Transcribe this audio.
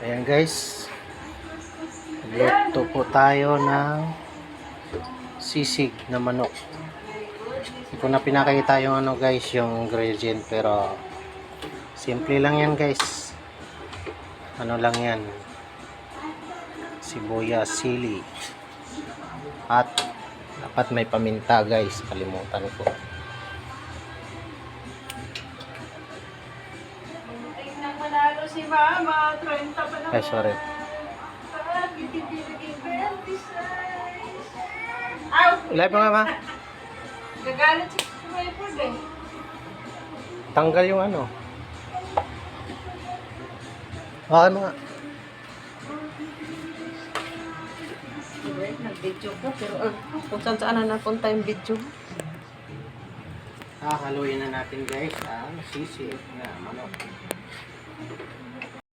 Ayan guys, luto po tayo ng sisig na manok. Hindi ko na pinakita yung ano guys, yung ingredient, pero simple lang yan guys. Ano lang yan, sibuyas, sili, at dapat may paminta guys, kalimutan ko. Manalo si Mama, 30 pa naman. Ay, sorry. Live mo nga ma. Gagalit si Mayford eh. Tanggal yung ano. Ano nga. Nag-video ka pero kung saan saan na napunta yung video. Haluin na natin guys ang sisig na manok.